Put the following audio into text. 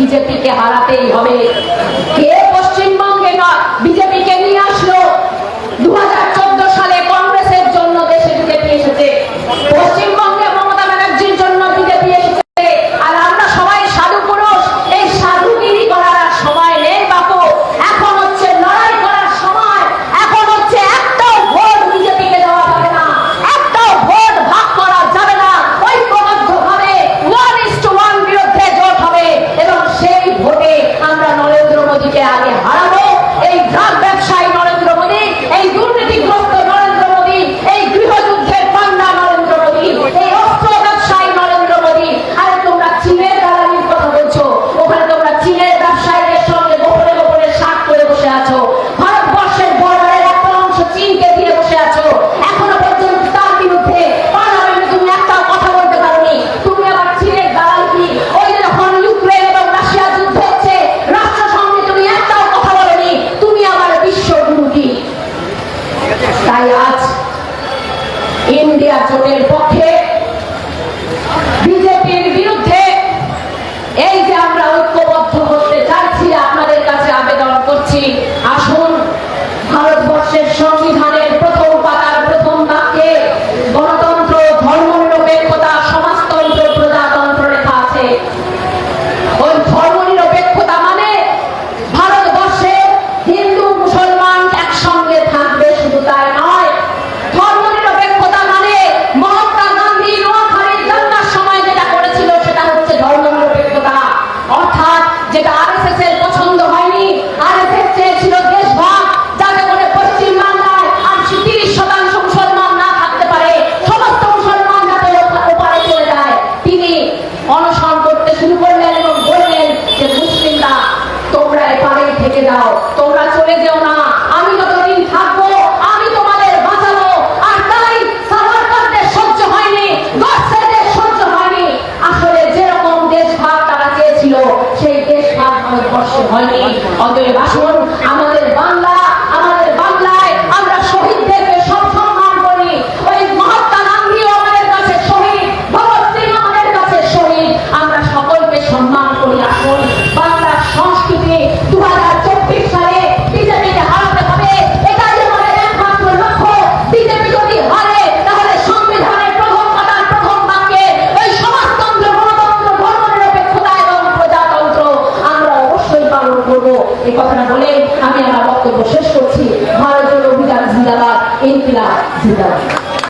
বিজেপিকে হারাতেই হবে। কে পশ্চিমবঙ্গে বিজেপিকে নিয়ে আসলো? 2014 সালে কংগ্রেসের জন্য দেশে বিজেপি এসেছে, পশ্চিমবঙ্গে মমতা ব্যানার্জির জন্য বিজেপি এসেছে। আর আমরা সবাই সাধু পুরুষ, এই সাধুগিরি করার সময় নেই বাপু। এখন হচ্ছে লড়াই করার সময়। এখন হচ্ছে একটাও ভোট বিজেপিকে দেওয়া যাবে না, একটাও ভোট ভাগ করা যাবে না। ঐক্যবদ্ধভাবে 1:1 বিরুদ্ধে জোট হবে এবং সেই ভোটে আমরা নরেন্দ্র মোদীকে আগে হারাবো। এই ড্রাগ ব্যবসায়ী নরেন্দ্র মোদী, এই দুর্নীতিগ্রস্ত নরেন্দ্র মোদী, এই গৃহযুদ্ধের পান্ডা নরেন্দ্র মোদী, এই অস্ত্র ব্যবসায়ী নরেন্দ্র মোদী। আরে তোমরা চীনের দালালির কথা বলছো, ওখানে তোমরা চীনের ব্যবসায়ীদের সঙ্গে গোপনে গোপনে সাথ করে বসে আছো। ভারতবর্ষের বর্ডারের একটা অংশ চীনকে দিয়ে বসে আছো। এখনো পর্যন্ত তার বিরুদ্ধে পার্লামেন্টে তুমি একটাও কথা বলতে পারোনি। তুমি আবার চীনের দালাল কি? ওই যে যখন ইউক্রেন এবং রাশিয়া যুদ্ধ হচ্ছে, রাষ্ট্রসংঘে তুমি একটাও কথা বলোনি। তুমি আবার বিশ্বগুরু কি? তাই আজ ইন্ডিয়া জোটের পক্ষে, বিজেপির বিরুদ্ধে এই যে আমরা ঐক্যবদ্ধ হতে চাইছি, আপনাদের কাছে আবেদন করছি, আসুন ভারতবর্ষের সংবিধানের প্রথম পাতার প্রথম বাক্যে গণতন্ত্র, ধর্মনিরপেক্ষতা, সমাজতন্ত্র, প্রজাতন্ত্র লেখা আছে। ওই ধর্মনিরপেক্ষতা মানে ভারতবর্ষে হিন্দু মুসলমান একসঙ্গে থাকবে, শুধু তাই নয়। ধর্মনিরপেক্ষতা মানে মহাত্মা গান্ধী নোয়াখালী দাঙ্গার সময় যেটা করেছিল সেটা হচ্ছে ধর্মনিরপেক্ষতা। অর্থাৎ যেটা আরএসএস এর পছন্দ হয়নি, আরএসএস চেয়েছিল দেশভাগ, যাতে করে পশ্চিম বাংলায় আর 30% মুসলমান না থাকতে পারে, সমস্ত মুসলমান যাতে ওপারে চলে যায়। তিনি অনশন করতে শুরু করলেন এবং বললেন যে মুসলিমরা তোমরা এপারেই থেকে যাও, তোমরা চলে যেও না, আমি যতদিন থাকবো আমি তোমাদের বাঁচাবো। আর তাই সাভারকারদের সহ্য হয়নি, গডসেদের সহ্য হয়নি। আসলে যেরকম দেশভাগ তারা চেয়েছিল সেই দেশভাগ ভারতবর্ষে হয়নি। অতএব আসুন আমাদের বাংলা, আমাদের বাংলায় আমরা শহীদদেরকে সব সম্মান করি। ওই মহাত্মা গান্ধীও আমাদের কাছে শহীদ, ভগৎ সিং আমাদের কাছে শহীদ, আমরা সকলকে সম্মান করি। আসুন বাংলার সংস্কৃতি 2024 সালে বিজেপিকে হারাতে হবে, এটাই আমাদের একমাত্র লক্ষ্য। বিজেপি যদি হারে তাহলে সংবিধানের প্রথম পাতার প্রথম বাক্যে ওই সমাজতন্ত্র, গণতন্ত্র, ধর্মনিরপেক্ষতা এবং প্রজাতন্ত্র আমরা অবশ্যই পালন করবো। এই কথাটা বলে আমি আমার বক্তব্য শেষ করছি। ভারত জোড়ো অভিযান জিন্দাবাদ, ইনকিলাব জিন্দাবাদ।